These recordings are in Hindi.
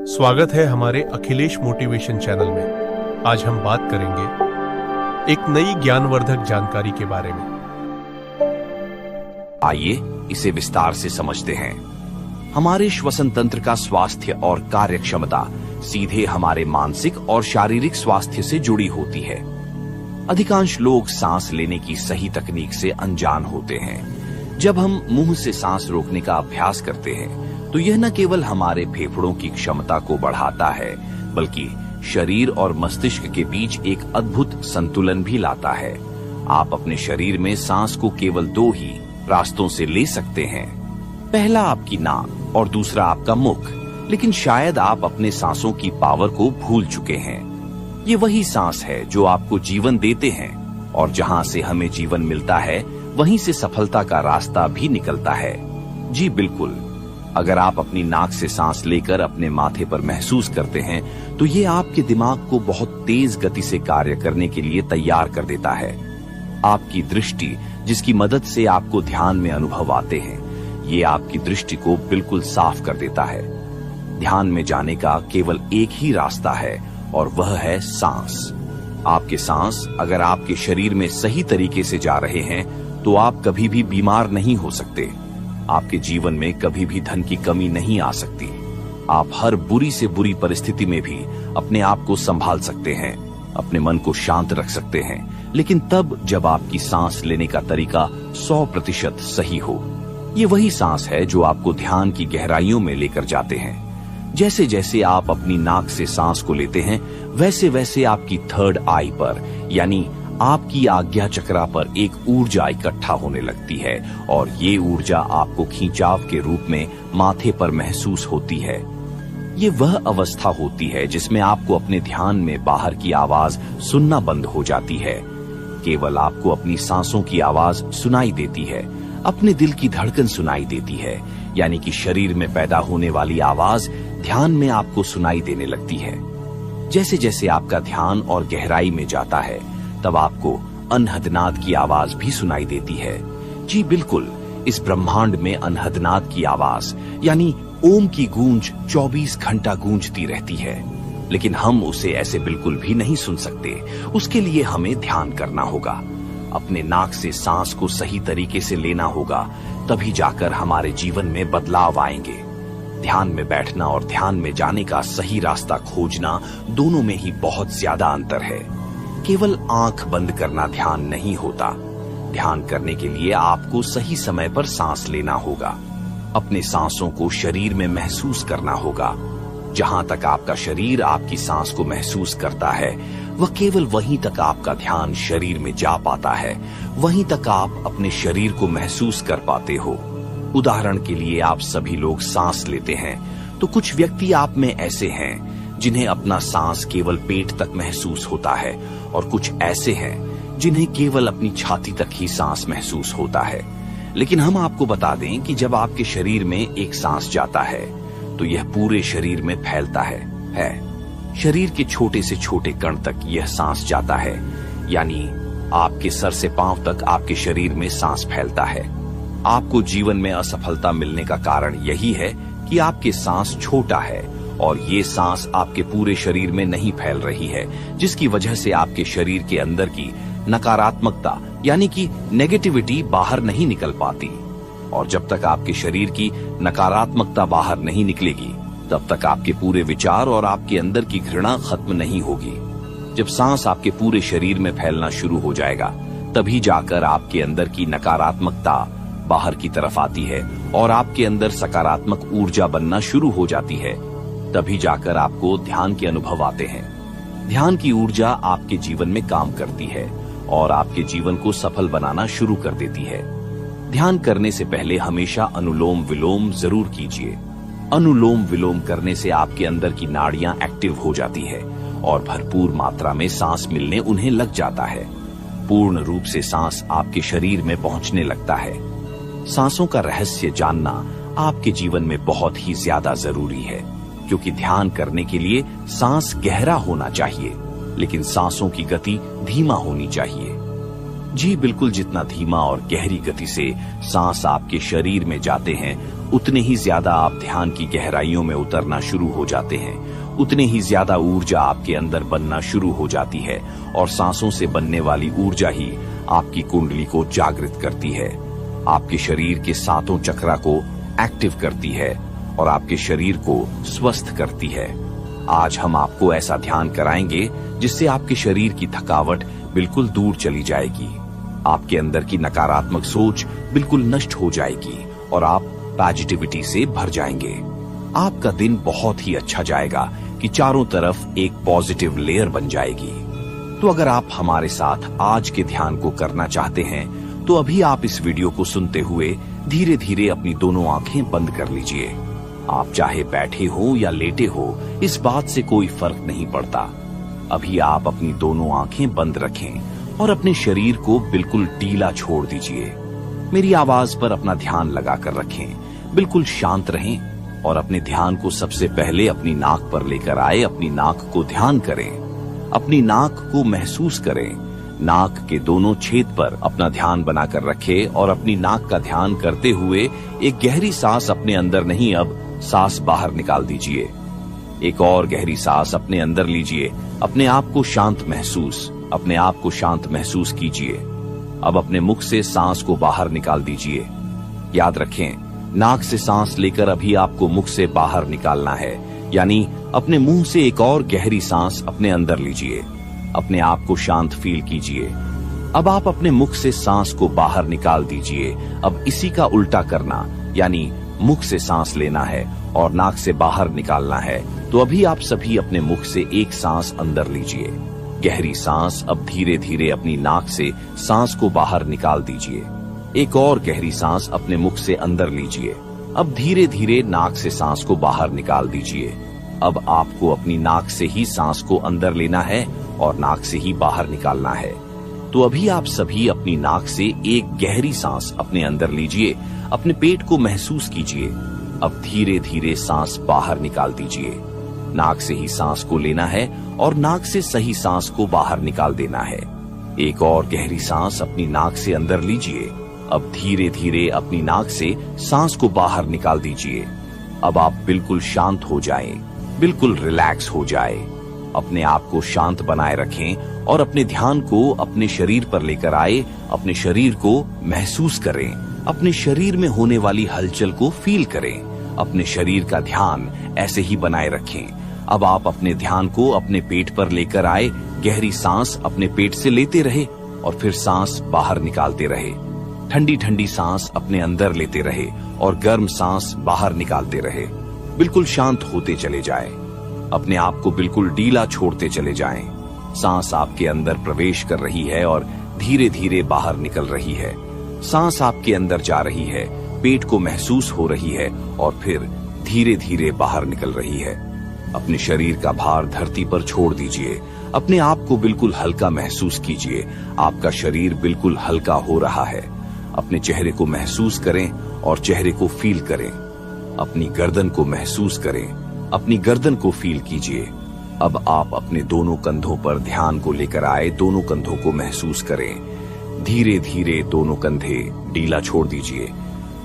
स्वागत है हमारे अखिलेश मोटिवेशन चैनल में। आज हम बात करेंगे एक नई ज्ञानवर्धक जानकारी के बारे में। आइए इसे विस्तार से समझते हैं। हमारे श्वसन तंत्र का स्वास्थ्य और कार्य क्षमता सीधे हमारे मानसिक और शारीरिक स्वास्थ्य से जुड़ी होती है। अधिकांश लोग सांस लेने की सही तकनीक से अनजान होते हैं। जब हम मुंह से सांस रोकने का अभ्यास करते हैं तो यह न केवल हमारे फेफड़ों की क्षमता को बढ़ाता है, बल्कि शरीर और मस्तिष्क के बीच एक अद्भुत संतुलन भी लाता है। आप अपने शरीर में सांस को केवल दो ही रास्तों से ले सकते हैं, पहला आपकी नाक और दूसरा आपका मुख। लेकिन शायद आप अपने सांसों की पावर को भूल चुके हैं। ये वही सांस है जो आपको जीवन देते हैं, और जहां से हमें जीवन मिलता है वहीं से सफलता का रास्ता भी निकलता है। जी बिल्कुल, अगर आप अपनी नाक से सांस लेकर अपने माथे पर महसूस करते हैं तो ये आपके दिमाग को बहुत तेज गति से कार्य करने के लिए तैयार कर देता है। आपकी दृष्टि, जिसकी मदद से आपको ध्यान में अनुभव आते हैं, ये आपकी दृष्टि को बिल्कुल साफ कर देता है। ध्यान में जाने का केवल एक ही रास्ता है और वह है सांस। आपके सांस अगर आपके शरीर में सही तरीके से जा रहे हैं तो आप कभी भी बीमार नहीं हो सकते। आपके जीवन में कभी भी धन की कमी नहीं आ सकती। आप हर बुरी से बुरी परिस्थिति में भी अपने आप को संभाल सकते हैं, अपने मन को शांत रख सकते हैं, लेकिन तब जब आपकी सांस लेने का तरीका 100% सही हो। ये वही सांस है जो आपको ध्यान की गहराइयों में लेकर जाते हैं। जैसे जैसे आप अपनी नाक से सांस को लेते हैं, वैसे वैसे आपकी थर्ड आई पर, यानी आपकी आज्ञा चक्रा पर एक ऊर्जा इकट्ठा होने लगती है, और ये ऊर्जा आपको खिंचाव के रूप में माथे पर महसूस होती है। ये वह अवस्था होती है जिसमें आपको अपने ध्यान में बाहर की आवाज सुनना बंद हो जाती है। केवल आपको अपनी सांसों की आवाज सुनाई देती है, अपने दिल की धड़कन सुनाई देती है, यानी कि शरीर में पैदा होने वाली आवाज ध्यान में आपको सुनाई देने लगती है। जैसे जैसे आपका ध्यान और गहराई में जाता है, तब आपको अनहदनाद की आवाज भी सुनाई देती है। जी बिल्कुल, इस ब्रह्मांड में अनहदनाद की आवाज यानी ओम की गूंज 24 घंटा गूंजती रहती है, लेकिन हम उसे ऐसे बिल्कुल भी नहीं सुन सकते। उसके लिए हमें ध्यान करना होगा, अपने नाक से सांस को सही तरीके से लेना होगा, तभी जाकर हमारे जीवन में बदलाव आएंगे। ध्यान में बैठना और ध्यान में जाने का सही रास्ता खोजना, दोनों में ही बहुत ज्यादा अंतर है। केवल आंख बंद करना ध्यान नहीं होता। ध्यान करने के लिए आपको सही समय पर सांस लेना होगा, अपने सांसों को शरीर में महसूस करना होगा। जहां तक आपका शरीर आपकी सांस को महसूस करता है, वह केवल वहीं तक आपका ध्यान शरीर में जा पाता है, वहीं तक आप अपने शरीर को महसूस कर पाते हो। उदाहरण के लिए, आप सभी लोग सांस लेते हैं तो कुछ व्यक्ति आप में ऐसे हैं जिन्हें अपना सांस केवल पेट तक महसूस होता है, और कुछ ऐसे हैं जिन्हें केवल अपनी छाती तक ही सांस महसूस होता है। लेकिन हम आपको बता दें कि जब आपके शरीर में एक सांस जाता है तो यह पूरे शरीर में फैलता है। शरीर के छोटे से छोटे कण तक यह सांस जाता है, यानी आपके सर से पांव तक आपके शरीर में सांस फैलता है। आपको जीवन में असफलता मिलने का कारण यही है कि आपके सांस छोटा है और ये सांस आपके पूरे शरीर में नहीं फैल रही है, जिसकी वजह से आपके शरीर के अंदर की नकारात्मकता यानी कि नेगेटिविटी बाहर नहीं निकल पाती। और जब तक आपके शरीर की नकारात्मकता बाहर नहीं निकलेगी, तब तक आपके पूरे विचार और आपके अंदर की घृणा खत्म नहीं होगी। जब सांस आपके पूरे शरीर में फैलना शुरू हो जाएगा, तभी जाकर आपके अंदर की नकारात्मकता बाहर की तरफ आती है और आपके अंदर सकारात्मक ऊर्जा बनना शुरू हो जाती है। तभी जाकर आपको ध्यान के अनुभव आते हैं। ध्यान की ऊर्जा आपके जीवन में काम करती है और आपके जीवन को सफल बनाना शुरू कर देती है। ध्यान करने से पहले हमेशा अनुलोम विलोम जरूर कीजिए। अनुलोम विलोम करने से आपके अंदर की नाड़ियां एक्टिव हो जाती है और भरपूर मात्रा में सांस मिलने उन्हें लग जाता है। पूर्ण रूप से सांस आपके शरीर में पहुंचने लगता है। सांसों का रहस्य जानना आपके जीवन में बहुत ही ज्यादा जरूरी है, क्योंकि ध्यान करने के लिए सांस गहरा होना चाहिए, लेकिन सांसों की गति धीमा होनी चाहिए। जी बिल्कुल, जितना धीमा और गहरी गति से सांस आपके शरीर में जाते हैं, उतने ही ज्यादा आप ध्यान की गहराइयों में उतरना शुरू हो जाते हैं, उतने ही ज्यादा ऊर्जा आपके अंदर बनना शुरू हो जाती है और सांसों से बनने वाली ऊर्जा ही आपकी कुंडली को जागृत करती है, आपके शरीर के सातों चक्रा को एक्टिव करती है और आपके शरीर को स्वस्थ करती है। आज हम आपको ऐसा ध्यान कराएंगे जिससे आपके शरीर की थकावट बिल्कुल दूर चली जाएगी, आपके अंदर की नकारात्मक सोच बिल्कुल नष्ट हो जाएगी और आप पॉजिटिविटी से भर जाएंगे। आपका दिन बहुत ही अच्छा जाएगा कि चारों तरफ एक पॉजिटिव लेयर बन जाएगी। तो अगर आप हमारे साथ आज के ध्यान को करना चाहते हैं तो अभी आप इस वीडियो को सुनते हुए धीरे धीरे अपनी दोनों आंखें बंद कर लीजिए। आप चाहे बैठे हो या लेटे हो, इस बात से कोई फर्क नहीं पड़ता। अभी आप अपनी दोनों आंखें बंद रखें और अपने शरीर को बिल्कुल ढीला छोड़ दीजिए। मेरी आवाज पर अपना ध्यान लगाकर रखें, बिल्कुल शांत रहें और अपने ध्यान को सबसे पहले अपनी नाक पर लेकर आए। अपनी नाक को ध्यान करें, अपनी नाक को महसूस करें, नाक के दोनों छेद पर अपना ध्यान बनाकर रखें और अपनी नाक का ध्यान करते हुए एक गहरी सांस अपने अंदर नहीं, अब सांस बाहर निकाल दीजिए। एक और गहरी सांस अपने अंदर लीजिए। अपने आप को शांत महसूस कीजिए। अब अपने मुख से सांस को बाहर निकाल दीजिए। याद रखें, नाक से सांस लेकर अभी आपको मुख से बाहर निकालना है, यानी अपने मुंह से एक और गहरी सांस अपने अंदर लीजिए। अपने आप को शांत फील कीजिए। अब आप अपने मुख से सांस को बाहर निकाल दीजिए। अब इसी का उल्टा करना, यानी मुख से सांस लेना है और नाक से बाहर निकालना है। तो अभी आप सभी अपने मुख से एक सांस अंदर लीजिए, गहरी सांस। अब धीरे धीरे अपनी नाक से सांस को बाहर निकाल दीजिए। एक और गहरी सांस अपने मुख से अंदर लीजिए। अब धीरे धीरे नाक से सांस को बाहर निकाल दीजिए। अब आपको अपनी नाक से ही सांस को अंदर लेना है और नाक से ही बाहर निकालना है। तो अभी आप सभी अपनी नाक से एक गहरी सांस अपने अंदर लीजिए। अपने पेट को महसूस कीजिए। अब धीरे धीरे सांस बाहर निकाल दीजिए। नाक से ही सांस को लेना है और नाक से सही सांस को बाहर निकाल देना है। एक और गहरी सांस अपनी नाक से अंदर लीजिए। अब धीरे धीरे अपनी नाक से सांस को बाहर निकाल दीजिए। अब आप बिल्कुल शांत हो जाएं, बिल्कुल रिलैक्स हो जाए। अपने आप को शांत बनाए रखें और अपने ध्यान को अपने शरीर पर लेकर आए। अपने शरीर को महसूस करें, अपने शरीर में होने वाली हलचल को फील करें। अपने शरीर का ध्यान ऐसे ही बनाए रखें। अब आप अपने ध्यान को अपने पेट पर लेकर आए। गहरी सांस अपने पेट से लेते रहे और फिर सांस बाहर निकालते रहे। ठंडी ठंडी सांस अपने अंदर लेते रहे और गर्म सांस बाहर निकालते रहे। बिल्कुल शांत होते चले जाएं। अपने आप को बिल्कुल ढीला छोड़ते चले जाएं। सांस आपके अंदर प्रवेश कर रही है और धीरे धीरे बाहर निकल रही है। सांस आपके अंदर जा रही है, पेट को महसूस हो रही है और फिर धीरे धीरे बाहर निकल रही है। अपने शरीर का भार धरती पर छोड़ दीजिए। अपने आप को बिल्कुल हल्का महसूस कीजिए। आपका शरीर बिल्कुल हल्का हो रहा है। अपने चेहरे को महसूस करें और चेहरे को फील करें। अपनी गर्दन को महसूस करें, अपनी गर्दन को फील कीजिए। अब आप अपने दोनों कंधों पर ध्यान को लेकर आए। दोनों कंधों को महसूस करें। धीरे धीरे दोनों कंधे ढीला छोड़ दीजिए।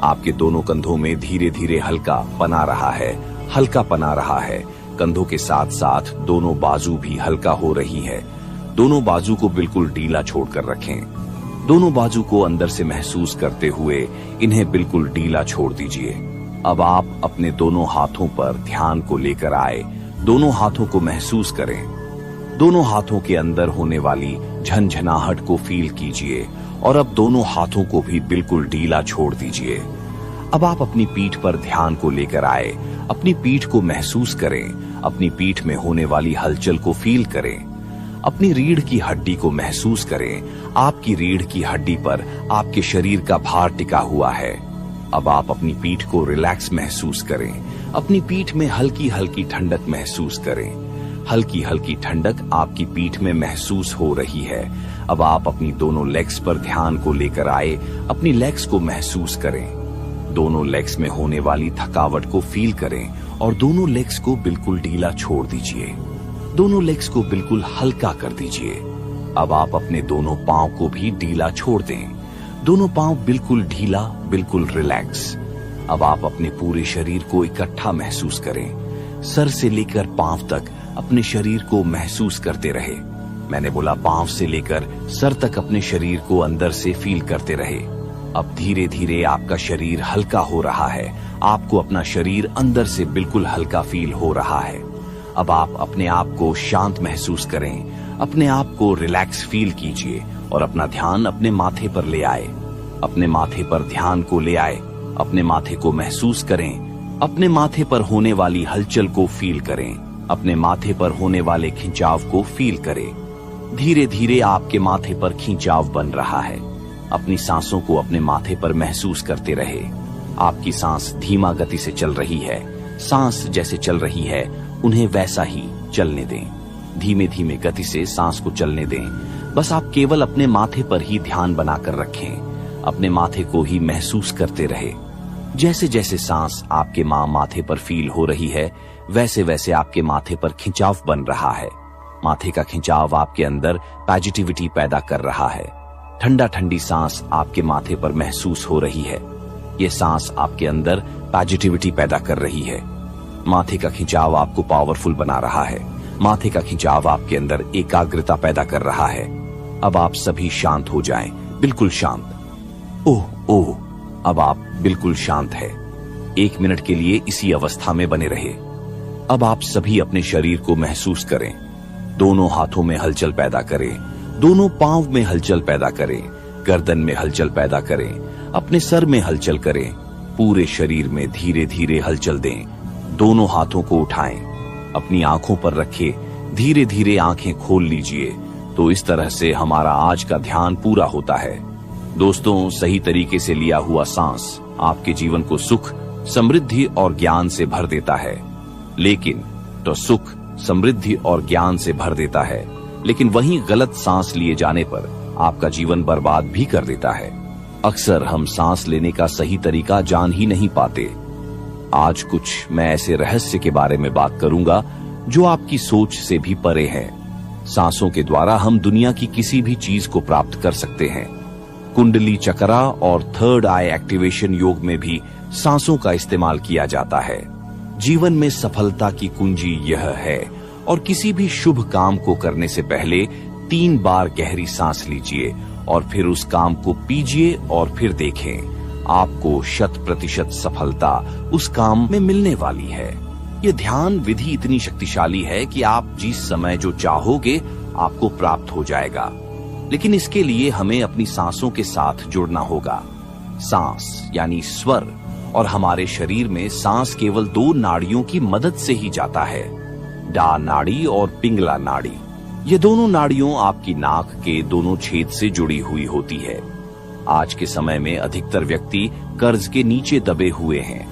आपके दोनों कंधों में धीरे धीरे हल्का पना रहा है, हल्का पना रहा है। कंधों के साथ साथ दोनों बाजू भी हल्का हो रही है। दोनों बाजू को बिल्कुल ढीला छोड़कर रखें। दोनों बाजू को अंदर से महसूस करते हुए इन्हें बिल्कुल ढीला छोड़ दीजिए। अब आप अपने दोनों हाथों पर ध्यान को लेकर आए। दोनों हाथों को महसूस करें। दोनों हाथों के अंदर होने वाली झनझनाहट को फील कीजिए और अब दोनों हाथों को भी बिल्कुल ढीला छोड़ दीजिए। अब आप अपनी पीठ पर ध्यान को लेकर आए। अपनी पीठ को महसूस करें। अपनी पीठ में होने वाली हलचल को फील करें। अपनी रीढ़ की हड्डी को महसूस करें। आपकी रीढ़ की हड्डी पर आपके शरीर का भार टिका हुआ है। अब आप अपनी पीठ को रिलैक्स महसूस करें। अपनी पीठ में हल्की हल्की ठंडक महसूस करें। हल्की हल्की ठंडक आपकी पीठ में महसूस हो रही है। अब आप अपनी दोनों लेग्स पर ध्यान को लेकर आए। अपनी लेग्स को महसूस करें। दोनों लेग्स में होने वाली थकावट को फील करें और दोनों लेग्स को बिल्कुल ढीला छोड़ दीजिए। दोनों लेग्स को बिल्कुल हल्का कर दीजिए। अब आप अपने दोनों पांव को भी ढीला छोड़ दें। दोनों पांव बिल्कुल ढीला, बिल्कुल रिलैक्स। अब आप अपने पूरे शरीर को इकट्ठा महसूस करें। सर से लेकर पांव तक अपने शरीर को महसूस करते रहे। मैंने बोला पांव से लेकर सर तक अपने शरीर को अंदर से फील करते रहे। अब धीरे धीरे आपका शरीर हल्का हो रहा है। आपको अपना शरीर अंदर से बिल्कुल हल्का फील हो रहा है। अब आप अपने आप को शांत महसूस करें। अपने आप को रिलैक्स फील कीजिए और अपना ध्यान अपने माथे पर ले आए। अपने माथे पर ध्यान को ले आए। अपने माथे को महसूस करें। अपने माथे पर होने वाली हलचल को फील करें। अपने माथे पर होने वाले खिंचाव को फील करें। धीरे धीरे आपके माथे पर खिंचाव बन रहा है। अपनी सांसों को अपने माथे पर महसूस करते रहे। आपकी सांस धीमा गति से चल रही है। सांस जैसे चल रही है उन्हें वैसा ही चलने दें। धीमे धीमे गति से सांस को चलने दें। बस आप केवल अपने माथे पर ही ध्यान बनाकर रखें। अपने माथे को ही महसूस करते रहे। जैसे जैसे सांस आपके माथे पर फील हो रही है वैसे वैसे आपके माथे पर खिंचाव बन रहा है। माथे का खिंचाव आपके अंदर पॉजिटिविटी पैदा कर रहा है। ठंडा ठंडी सांस आपके माथे पर महसूस हो रही है। ये सांस आपके अंदर पॉजिटिविटी पैदा कर रही है। माथे का खिंचाव आपको पावरफुल बना रहा है। माथे का खिंचाव आपके अंदर एकाग्रता पैदा कर रहा है। अब आप सभी शांत हो जाएं, बिल्कुल शांत। ओह ओह, अब आप बिल्कुल शांत है। 1 मिनट के लिए इसी अवस्था में बने रहे। अब आप सभी अपने शरीर को महसूस करें। दोनों हाथों में हलचल पैदा करें। दोनों पांव में हलचल पैदा करें। गर्दन में हलचल पैदा करें। अपने सर में हलचल करें। पूरे शरीर में धीरे धीरे हलचल दें। दोनों हाथों को उठाएं। अपनी आंखों पर रखें। धीरे धीरे आंखें खोल लीजिए। तो इस तरह से हमारा आज का ध्यान पूरा होता है। दोस्तों, सही तरीके से लिया हुआ सांस आपके जीवन को सुख, समृद्धि और ज्ञान से भर देता है। लेकिन सुख, समृद्धि और ज्ञान से भर देता है, लेकिन वहीं गलत सांस लिए जाने पर आपका जीवन बर्बाद भी कर देता है। अक्सर हम सांस लेने का सही तरीका जान ही नहीं पाते। आज कुछ मैं ऐसे रहस्य के बारे में बात करूंगा जो आपकी सोच से भी परे है। सांसों के द्वारा हम दुनिया की किसी भी चीज को प्राप्त कर सकते हैं। कुंडली चक्रा और थर्ड आई एक्टिवेशन योग में भी सांसों का इस्तेमाल किया जाता है। जीवन में सफलता की कुंजी यह है। और किसी भी शुभ काम को करने से पहले 3 बार गहरी सांस लीजिए और फिर उस काम को पीजिए और फिर देखें। आपको 100% सफलता उस काम में मिलने वाली है। ये ध्यान विधि इतनी शक्तिशाली है कि आप जिस समय जो चाहोगे आपको प्राप्त हो जाएगा। लेकिन इसके लिए हमें अपनी सांसों के साथ जुड़ना होगा। सांस यानी स्वर, और हमारे शरीर में सांस केवल 2 नाड़ियों की मदद से ही जाता है, डा नाड़ी और पिंगला नाड़ी। ये दोनों नाड़ियों आपकी नाक के दोनों छेद से जुड़ी हुई होती है। आज के समय में अधिकतर व्यक्ति कर्ज के नीचे दबे हुए हैं,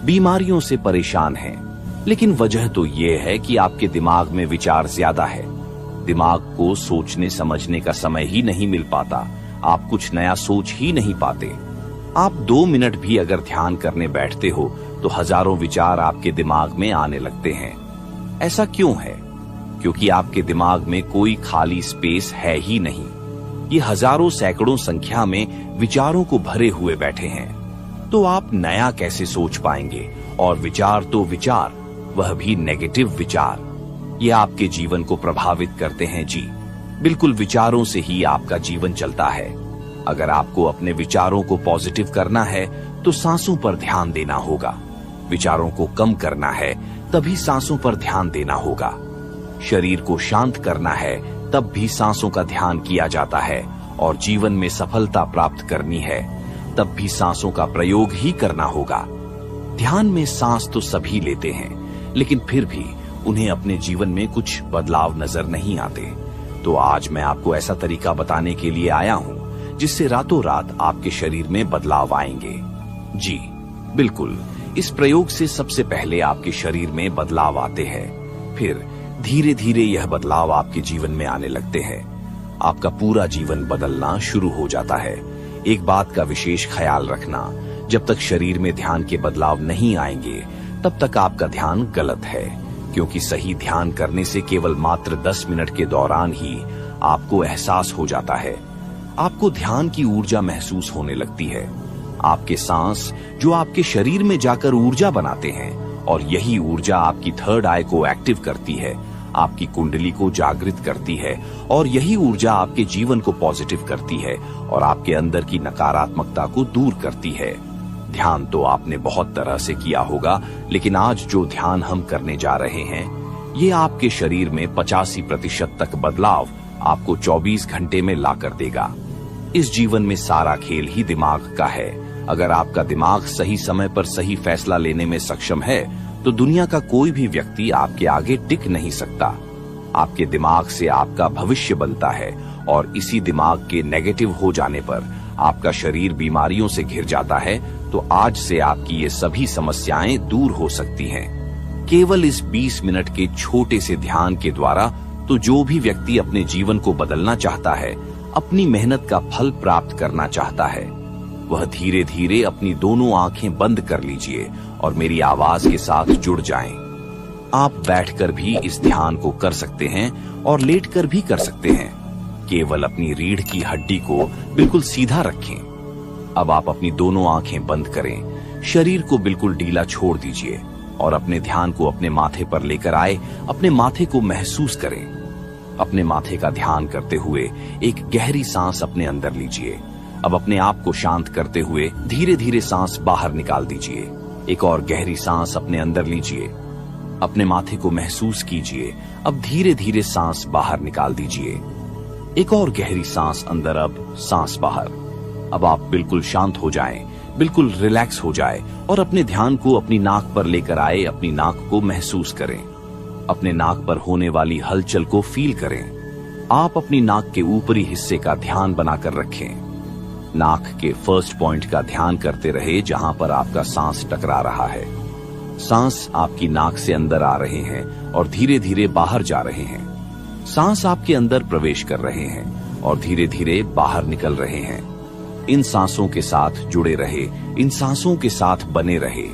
बीमारियों से परेशान हैं। लेकिन वजह तो ये है कि आपके दिमाग में विचार ज्यादा है। दिमाग को सोचने समझने का समय ही नहीं मिल पाता। आप कुछ नया सोच ही नहीं पाते। आप 2 मिनट भी अगर ध्यान करने बैठते हो तो हजारों विचार आपके दिमाग में आने लगते हैं। ऐसा क्यों है? क्योंकि आपके दिमाग में कोई खाली स्पेस है ही नहीं। ये हजारों सैकड़ों संख्या में विचारों को भरे हुए बैठे हैं। तो आप नया कैसे सोच पाएंगे? और विचार तो विचार, वह भी नेगेटिव विचार, ये आपके जीवन को प्रभावित करते हैं। जी बिल्कुल, विचारों से ही आपका जीवन चलता है। अगर आपको अपने विचारों को पॉजिटिव करना है तो सांसों पर ध्यान देना होगा। विचारों को कम करना है तभी सांसों पर ध्यान देना होगा। शरीर को शांत करना है तब भी सांसों का ध्यान किया जाता है। और जीवन में सफलता प्राप्त करनी है तब भी सांसों का प्रयोग ही करना होगा। ध्यान में सांस तो सभी लेते हैं, लेकिन फिर भी उन्हें अपने जीवन में कुछ बदलाव नजर नहीं आते। तो आज मैं आपको ऐसा तरीका बताने के लिए आया हूं जिससे रातों रात आपके शरीर में बदलाव आएंगे। जी बिल्कुल, इस प्रयोग से सबसे पहले आपके शरीर में बदलाव आते हैं, फिर धीरे धीरे यह बदलाव आपके जीवन में आने लगते हैं। आपका पूरा जीवन बदलना शुरू हो जाता है। एक बात का विशेष ख्याल रखना, जब तक शरीर में ध्यान के बदलाव नहीं आएंगे तब तक आपका ध्यान गलत है। क्योंकि सही ध्यान करने से केवल मात्र 10 मिनट के दौरान ही आपको एहसास हो जाता है। आपको ध्यान की ऊर्जा महसूस होने लगती है। आपके सांस जो आपके शरीर में जाकर ऊर्जा बनाते हैं, और यही ऊर्जा आपकी थर्ड आई को एक्टिव करती है, आपकी कुंडली को जागृत करती है, और यही ऊर्जा आपके जीवन को पॉजिटिव करती है और आपके अंदर की नकारात्मकता को दूर करती है। ध्यान तो आपने बहुत तरह से किया होगा, लेकिन आज जो ध्यान हम करने जा रहे हैं, ये आपके शरीर में 85% तक बदलाव आपको 24 घंटे में ला कर देगा। इस जीवन में सारा खेल ही दिमाग का है। अगर आपका दिमाग सही समय पर सही फैसला लेने में सक्षम है, तो दुनिया का कोई भी व्यक्ति आपके आगे टिक नहीं सकता। आपके दिमाग से आपका भविष्य बनता है, और इसी दिमाग के नेगेटिव हो जाने पर आपका शरीर बीमारियों से घिर जाता है। तो आज से आपकी ये सभी समस्याएं दूर हो सकती हैं, केवल इस 20 मिनट के छोटे से ध्यान के द्वारा। तो जो भी व्यक्ति अपने जीवन को बदलना चाहता है, अपनी मेहनत का फल प्राप्त करना चाहता है, वह धीरे धीरे अपनी दोनों आंखें बंद कर लीजिए और मेरी आवाज के साथ जुड़ जाएं। आप बैठकर भी इस ध्यान को कर सकते हैं और लेटकर भी कर सकते हैं। केवल अपनी रीढ़ की हड्डी को बिल्कुल सीधा रखें। अब आप अपनी दोनों आंखें बंद करें, शरीर को बिल्कुल ढीला छोड़ दीजिए और अपने ध्यान को अपने माथे पर लेकर आए। अपने माथे को महसूस करें। अपने माथे का ध्यान करते हुए एक गहरी सांस अपने अंदर लीजिए। अब अपने आप को शांत करते हुए धीरे धीरे सांस बाहर निकाल दीजिए। एक और गहरी सांस अपने अंदर लीजिए। अपने माथे को महसूस कीजिए। अब धीरे धीरे सांस बाहर निकाल दीजिए। एक और गहरी सांस अंदर, अब सांस बाहर। अब आप बिल्कुल शांत हो जाएं, बिल्कुल रिलैक्स हो जाए और अपने ध्यान को अपनी नाक पर लेकर आए। अपनी नाक को महसूस करें। अपने नाक पर होने वाली हलचल को फील करें। आप अपनी नाक के ऊपरी हिस्से का ध्यान बनाकर रखें। नाक के फर्स्ट पॉइंट का ध्यान करते रहे, जहां पर आपका सांस टकरा रहा है। सांस आपकी नाक से अंदर आ रहे हैं और धीरे धीरे बाहर जा रहे हैं। सांस आपके अंदर प्रवेश कर रहे हैं और धीरे धीरे बाहर निकल रहे हैं। इन सांसों के साथ जुड़े रहे, इन सांसों के साथ बने रहे।